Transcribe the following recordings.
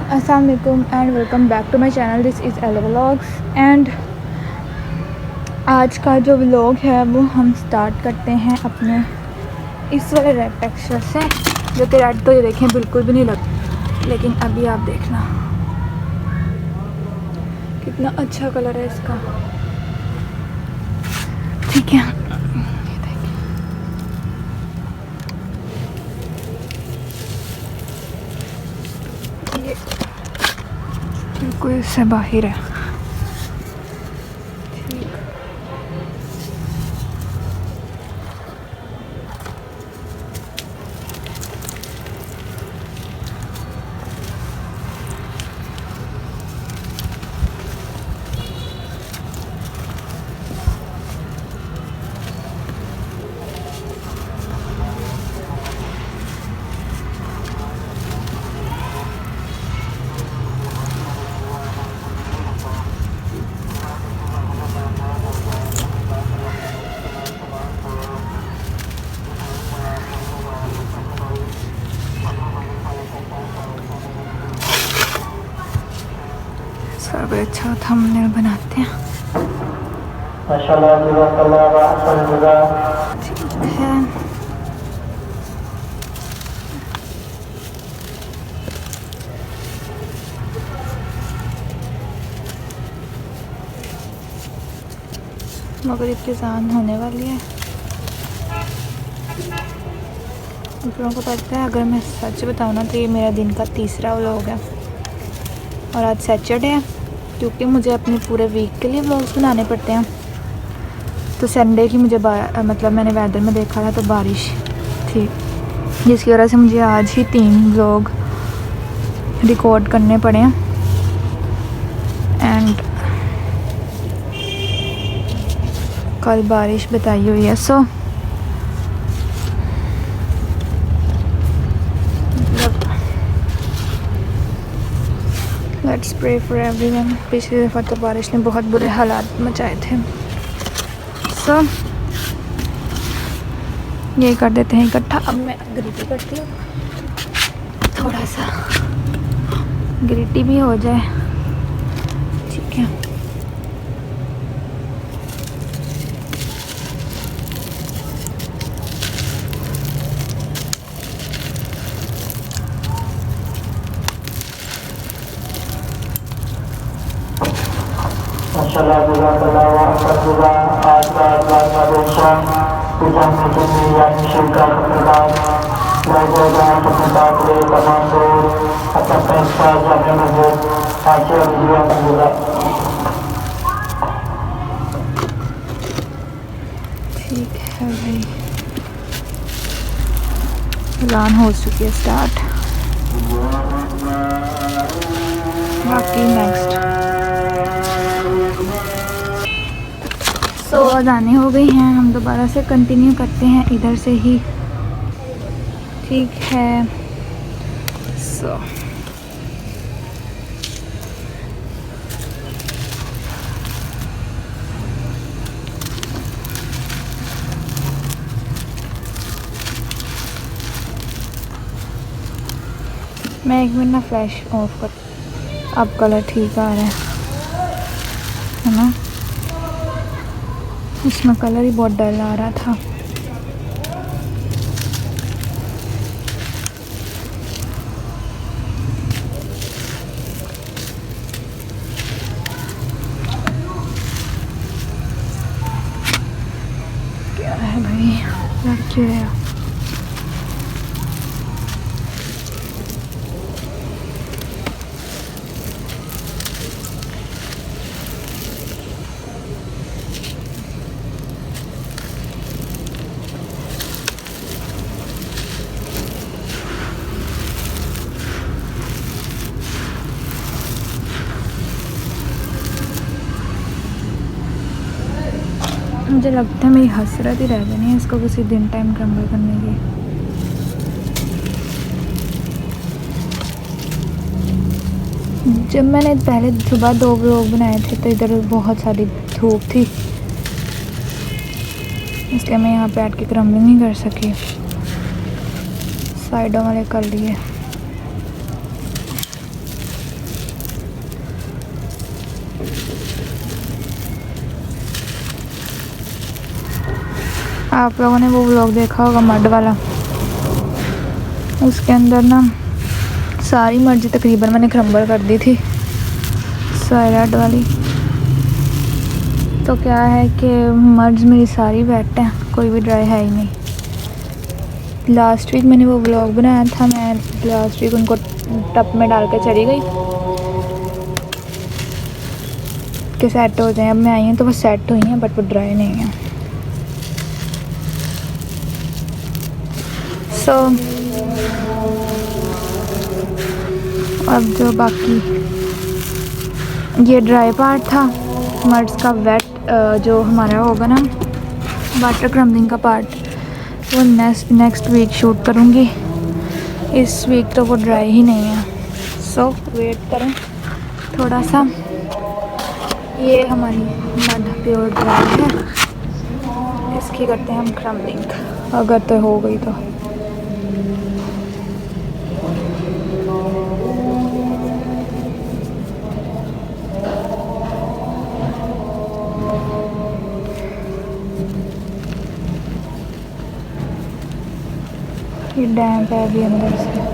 अस्सलाम वालेकुम and welcome back to my channel. This is L vlogs and आज का जो व्लॉग है वो हम स्टार्ट करते हैं अपने इस वाले रेड टेक्सचर से, जो कि रेड तो ये देखें बिल्कुल भी नहीं लग, लेकिन अभी आप देखना कितना अच्छा कलर है इसका। ठीक है, ये बिल्कुल इससे बाहर है। सब अच्छा थंबनेल बनाते हैं। ठीक है, मगरिब की अज़ान होने वाली है। दूसरों को पता है, अगर मैं सच बताऊँ ना तो ये मेरा दिन का तीसरा व्लॉग है और आज सैटरडे है, क्योंकि मुझे अपने पूरे वीक के लिए व्लॉग्स बनाने पड़ते हैं। तो संडे की मुझे मतलब मैंने वेदर में देखा था तो बारिश थी, जिसकी वजह से मुझे आज ही 3 व्लॉग रिकॉर्ड करने पड़े हैं। एंड कल बारिश बताई हुई है, so let's pray for everyone. पिछली दफ़ा तो बारिश ने बहुत बुरे हालात मचाए थे। सो ये कर देते हैं इकट्ठा। अब मैं ग्रीटी करती हूँ, थोड़ा सा ग्रीटी भी हो जाए। ठीक है, ठीक है भाई, अज़ान हो चुकी है स्टार्ट। बाकी नेक्स्ट सो अज़ानें हो गई हैं, हम दोबारा से कंटिन्यू करते हैं इधर से ही। ठीक है, सो मैं 1 मिनट ना फ्लैश ऑफ कर, अब कलर ठीक आ रहा है ना। इसमें कलर ही बहुत डल आ रहा था। क्या है भाई, लड़की है। मुझे लगता है मेरी हसरत ही रह जानी है इसको किसी दिन टाइम क्रम्बल करने की। जब मैंने पहले सुबह 2 व्लॉग बनाए थे तो इधर बहुत सारी धूप थी, इसलिए मैं यहाँ पे बैठ के क्रम्बलिंग नहीं कर सकी। साइडों वाले कर लिए। आप लोगों ने वो व्लॉग देखा होगा मड वाला, उसके अंदर ना सारी मर्जी तकरीबन मैंने क्रम्बल कर दी थी सॉइलट वाली। तो क्या है कि मर्ज मेरी सारी वेट हैं, कोई भी ड्राई है ही नहीं। लास्ट वीक मैंने वो व्लॉग बनाया था, मैं लास्ट वीक उनको टब में डाल के चली गई कि सेट हो जाए। अब मैं आई हूँ तो वो सेट हुई हैं, बट वो ड्राई नहीं है। सो अब जो बाकी ये ड्राई पार्ट था मर्ज का, वेट जो हमारा होगा ना वाटर क्रम्बिंग का पार्ट, वो नेक्स्ट वीक शूट करूँगी। इस वीक तो वो ड्राई ही नहीं है। सो वेट करें थोड़ा सा। ये हमारी मड प्योर ड्राई है, इसकी करते हैं हम क्रम्बिंग, अगर तो हो गई तो। ये डैम्प है अभी अंदर से।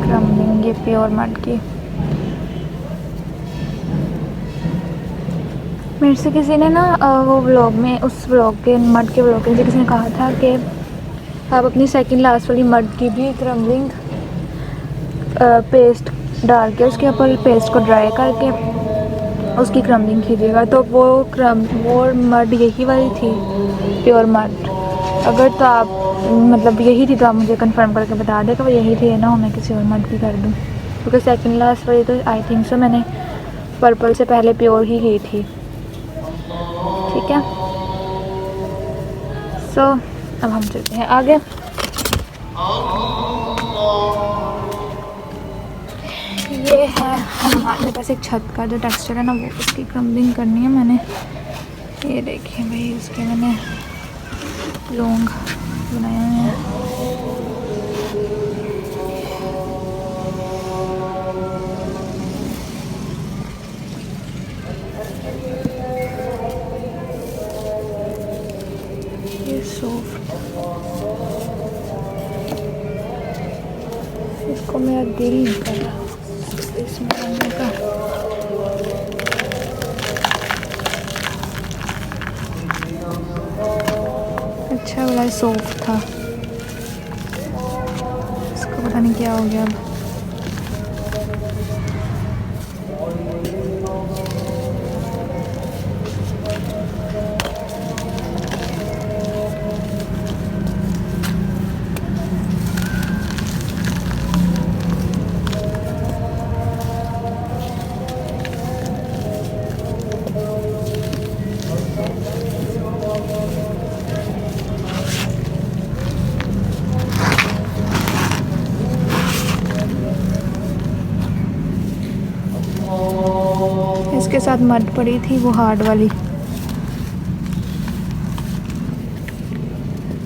क्रम्बिंग ये प्योर मड की। मेरे से किसी ने ना वो व्लॉग में, उस व्लॉग के मड के व्लॉग में किसी ने कहा था कि आप अपनी सेकंड लास्ट वाली मड की भी क्रम्बिंग पेस्ट डाल के उसके ऊपर पेस्ट को ड्राई करके उसकी क्रम्बिंग कीजिएगा। तो वो मड यही वाली थी प्योर मड। अगर तो आप मतलब यही थी तो आप मुझे कंफर्म करके बता दें कि वो यही थी, ना हो मैं किसी और मड की कर दूँ, क्योंकि सेकंड लास्ट वाली तो आई थिंक सो मैंने पर्पल से पहले प्योर ही की थी। ठीक है, सो अब हम चलते हैं आगे। ये है हमारे पास एक छत का जो टेक्सचर है ना, वो उसकी क्रम्बिंग करनी है मैंने। ये देखिए भाई, उसके मैंने लॉन्ग बनाए हुए हैं। ये सॉफ्ट, इसको मेरा दिल नहीं कर रहा इसमें करने का। अच्छा वाला सॉफ्ट था, इसको पता नहीं क्या हो गया अब। इसके साथ मड पड़ी थी वो हार्ड वाली,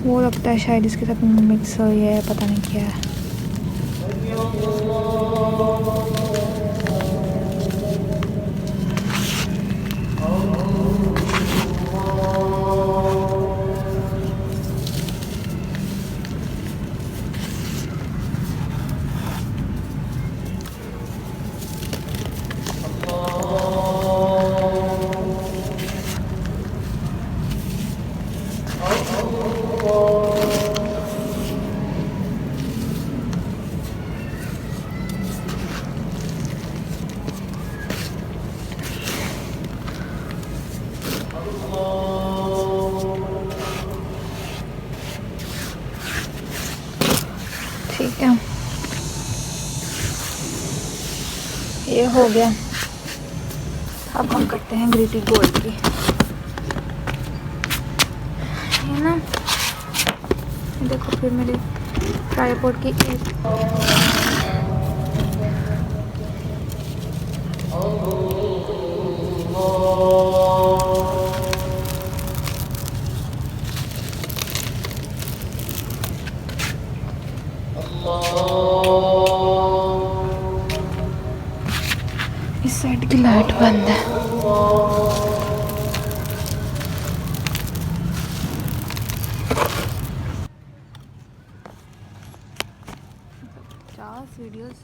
वो लगता है शायद इसके साथ मिक्स हो है, पता नहीं क्या है। ठीक है, ये हो गया। अब हम करते हैं ग्लिटरी गोल्ड की। है ना, देखो फिर मेरी ट्राइपॉड की एक इस साइड की लाइट बंद है। वीडियोस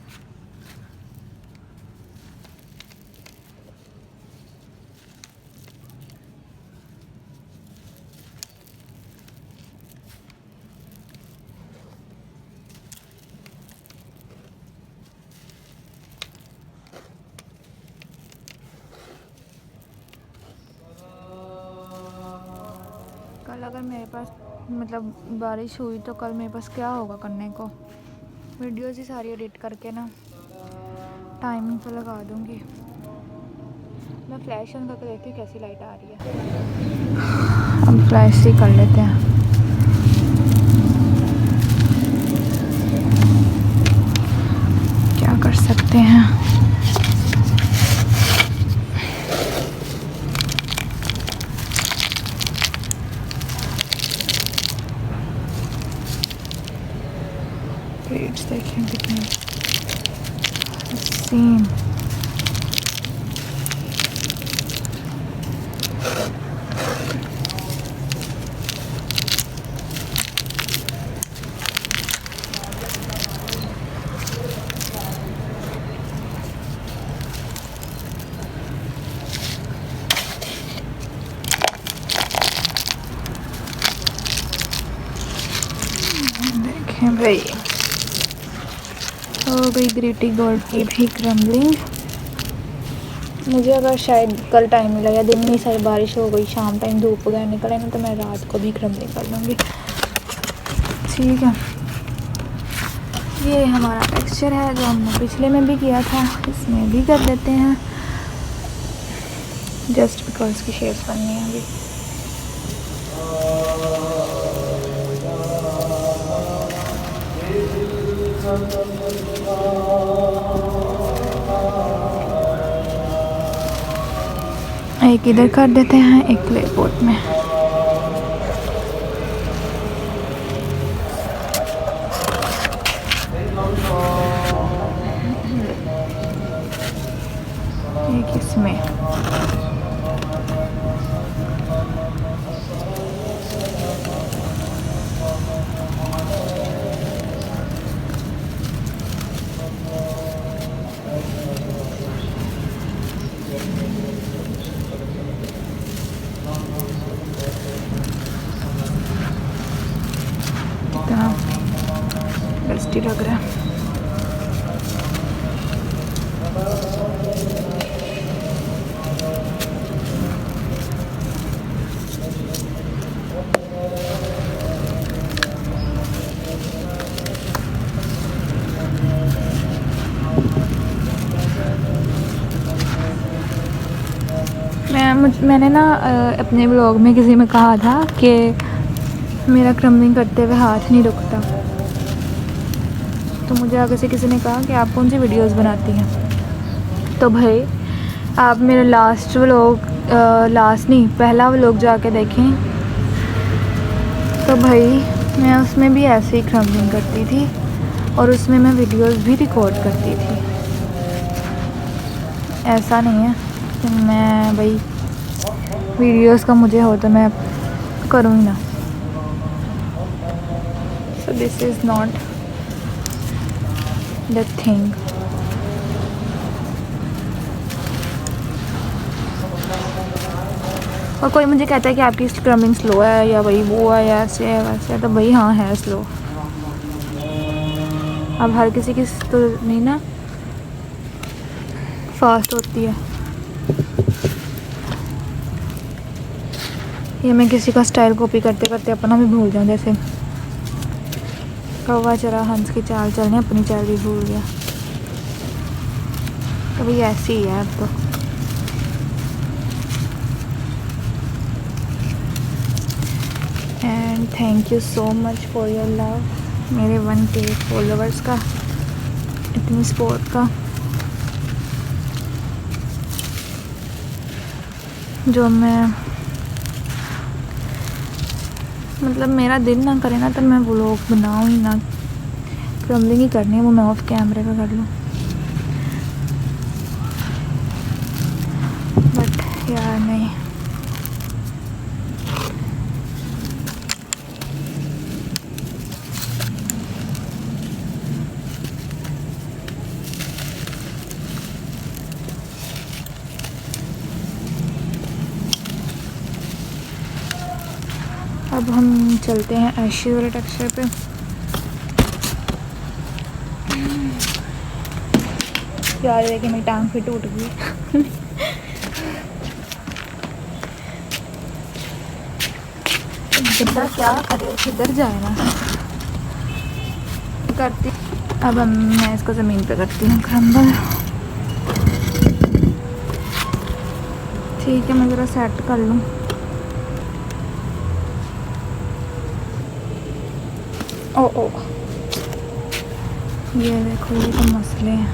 कल अगर मेरे पास मतलब बारिश हुई तो कल मेरे पास क्या होगा करने को। वीडियोस ही सारी एडिट करके ना टाइमिंग तो लगा दूँगी। मैं फ्लैश ऑन करके देखती हूँ कैसी लाइट आ रही है। हम फ्लैश ही कर लेते हैं। क्या कर सकते हैं। प्लेट्स देखें कितनी सीन। देखें भाई, हो गई ग्लिटरी गोल्ड की भी क्रम्बलिंग। मुझे अगर शायद कल टाइम मिला या दिन में सारी बारिश हो गई, शाम टाइम धूप वगैरह निकले ना, तो मैं रात को भी क्रम्बलिंग कर लूँगी। ठीक है, ये हमारा टेक्सचर है जो हमने पिछले में भी किया था, इसमें भी कर देते हैं जस्ट बिकॉज की शेप्स बननी है अभी। एक इधर कर देते हैं, एक क्ले पॉट में। एक इसमें। कितना डस्टी लग रहा है। मैंने ना अपने ब्लॉग में किसी में कहा था कि मेरा क्रम्बलिंग करते हुए हाथ नहीं रुकता, तो मुझे आगे से किसी ने कहा कि आप कौन सी वीडियोस बनाती हैं। तो भाई आप मेरा लास्ट व्लॉग, लास्ट नहीं पहला व्लॉग जाके देखें, तो भाई मैं उसमें भी ऐसे ही क्रम्बलिंग करती थी और उसमें मैं वीडियोस भी रिकॉर्ड करती थी। ऐसा नहीं है कि मैं भाई वीडियोस का मुझे हो तो मैं करूँ ही ना। So this is not the thing. और कोई मुझे कहता है कि आपकी क्रम्बलिंग स्लो है या भाई वो है या ऐसे है वैसे है, तो भाई हाँ है स्लो। अब हर किसी की तो नहीं ना फास्ट होती है। ये मैं किसी का स्टाइल कॉपी करते करते अपना भी भूल जाऊँ। जैसे कौवा चरा हंस की चाल चलने, अपनी चाल भी भूल गया। तो भाई ऐसी ही है अब तो। And thank you so much for your love, मेरे 1K फॉलोवर्स का, इतनी सपोर्ट का। जो मैं मतलब मेरा दिल ना करे ना तो मैं व्लॉग बनाऊँ ही ना, क्रम्बलिंग ही करनी है, वो मैं ऑफ कैमरे पे कर लूँ। बट यार नहीं, अब हम चलते हैं ऐशी वाले टेक्सचर पे। यार देखिए मेरी टांग फिर टूट गई। किधर क्या करे, किधर जाए ना करती। अब मैं इसको ज़मीन पे करती हूँ क्रम्बल। ठीक है, मैं ज़रा सेट कर लूँ। ओ ये देखो, ये तो मसले हैं।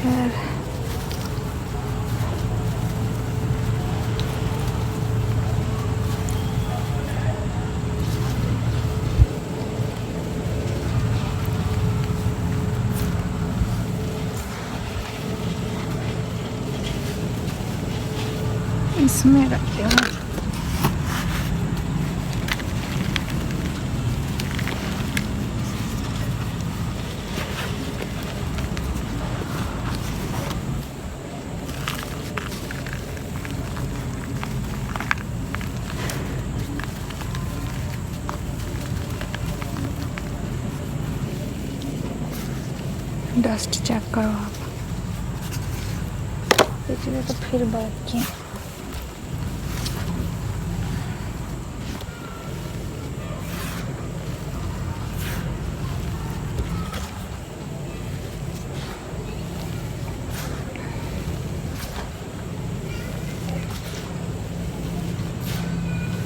खैर इसमें रखते हैं। डस्ट चेक करो आप, पिछले तो फिर बात की।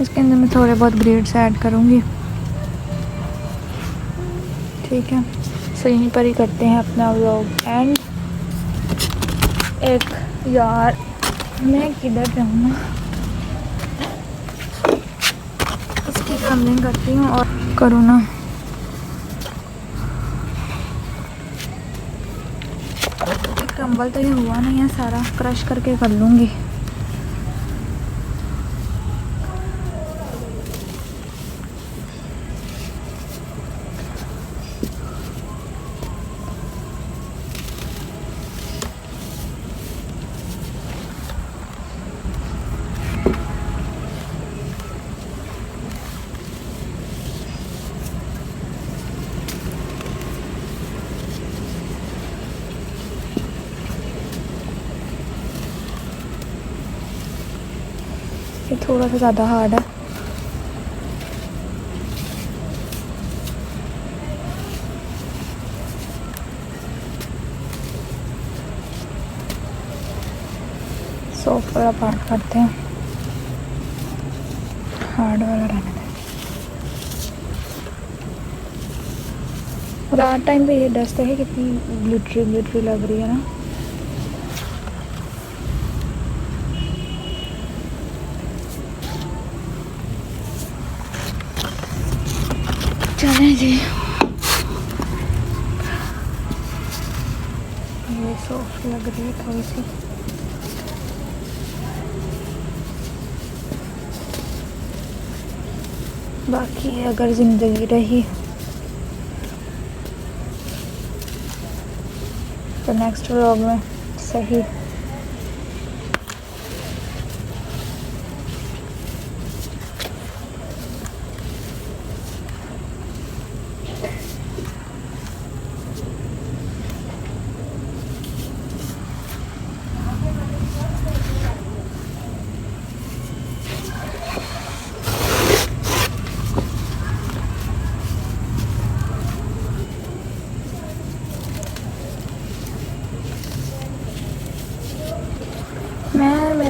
इसके अंदर मैं थोड़े बहुत ग्रेड्स ऐड करूँगी। ठीक है, सो यहीं पर ही करते हैं अपना व्लॉग एंड। एक यार मैं किधर जाऊँ ना, इसकी क्रम्बलिंग करती हूँ और करूँ ना। क्रम्बल तो ये हुआ नहीं है, सारा क्रश करके कर लूँगी। ये थोड़ा सा ज़्यादा हार्ड है। सॉफ्ट वाला पार्ट करते हैं, हार्ड वाला रहने दें। रात टाइम पे ये डस्ट है कितनी ग्लिटरी ग्लिटरी लग रही है ना। चलें जी, ये सॉफ्ट लग रही है थोड़ी सी। बाकी अगर ज़िंदगी रही तो नेक्स्ट व्लॉग में सही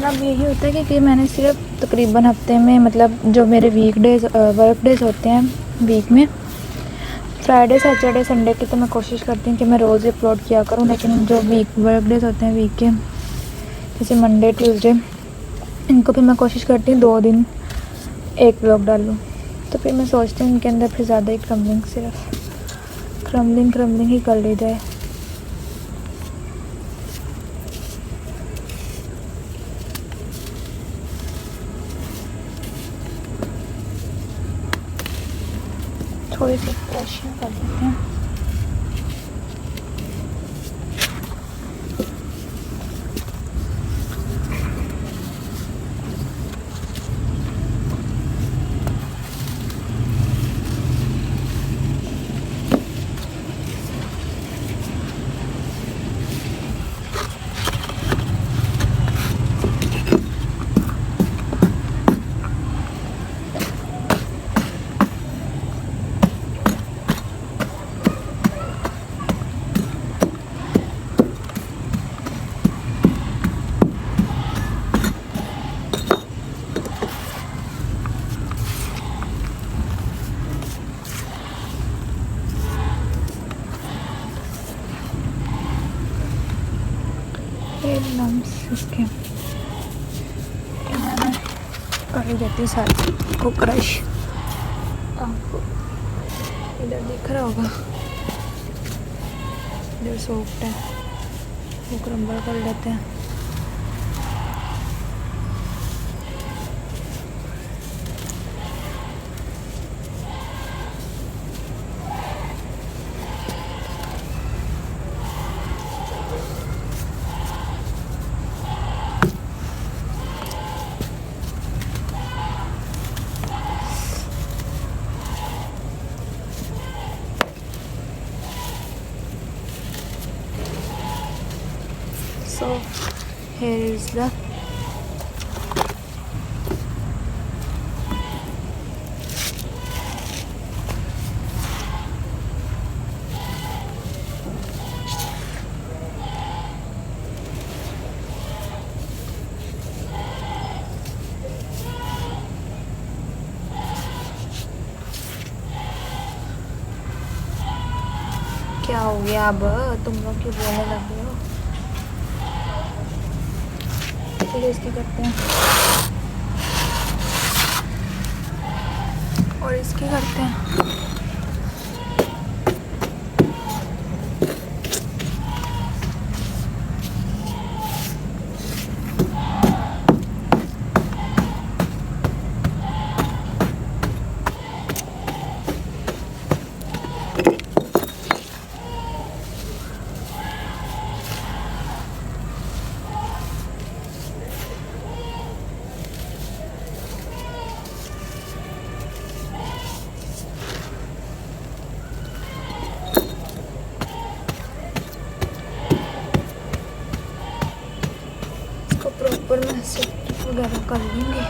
अब यही होता है कि मैंने सिर्फ तकरीबन हफ्ते में, मतलब जो मेरे वीकडेज़ वर्क डेज़ होते हैं वीक में, फ्राइडे सैटरडे संडे की तो मैं कोशिश करती हूँ कि मैं रोज़ ही अपलोड किया करूँ, लेकिन जो वर्क डेज़ होते हैं वीक के, जैसे मंडे ट्यूसडे, इनको फिर मैं कोशिश करती हूँ 2 दिन एक व्लॉग डालूँ। तो फिर मैं सोचती हूँ इनके अंदर फिर ज़्यादा ही क्रम्बलिंग ही कर ली जाए। थोड़ी सी ब्रशिंग कर देते हैं। लम्स इसके कर ही देती सारी को क्रश। आपको इधर दिख रहा होगा, इधर सॉफ्ट है, वो क्रम्बल कर लेते हैं। So here is the क्या हो गया अब, तुम लोग क्यों बोलने लगे हो? चलिए इसकी करते हैं और इसकी करते हैं। प्रॉपर मैं सेट वगैरह कर लूँगी।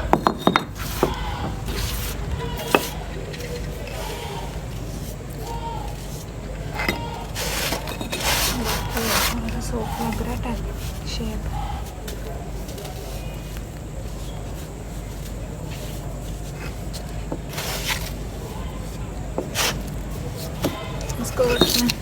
सोप लग रहा है शेप। इसको रखना है।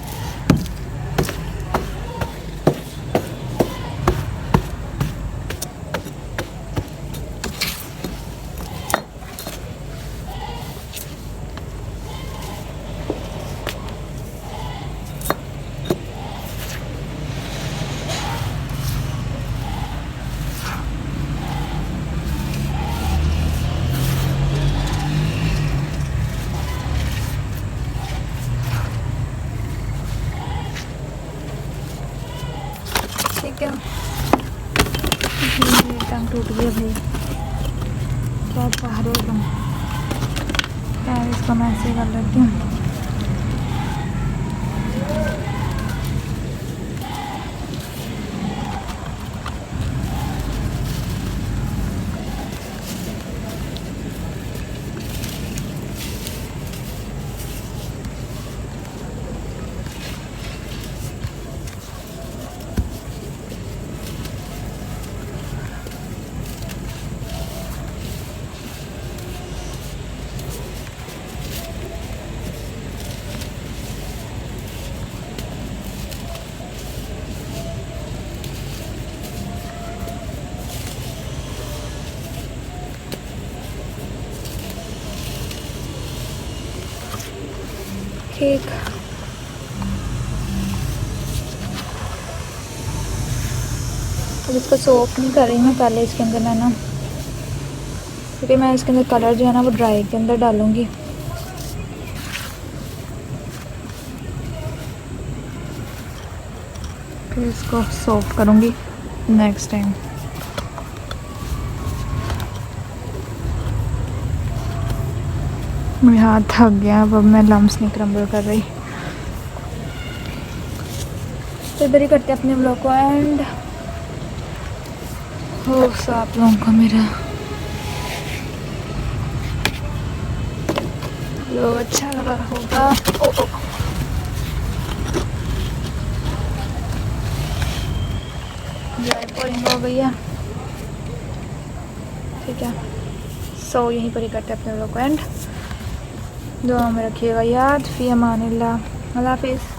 क्या टांग टूट गया भाई, क्या चाह रहे हो तुम? क्या इसको मैं ऐसे कर लेती हूँ। केक। अब इसको सोप नहीं कर रही मैं, पहले इसके अंदर मैं ना, क्योंकि मैं इसके अंदर कलर जो है ना वो ड्राई के अंदर डालूँगी। फिर इसको सोप करूँगी नेक्स्ट टाइम। मेरा हाथ थक गया, अब मैं लम्स नहीं क्रम्बल कर रही। तो इधर ही करते अपने ब्लॉग को एंड। होप्स आप लोगों को मेरा ब्लॉग अच्छा लगा होगा। पोलिंग हो गई है, ठीक है। सो यहीं पर ही करते अपने ब्लॉग को एंड। दुआ में रखिएगा याद। फ़ी अमानिल्लाह। अल्लाह हाफिज़।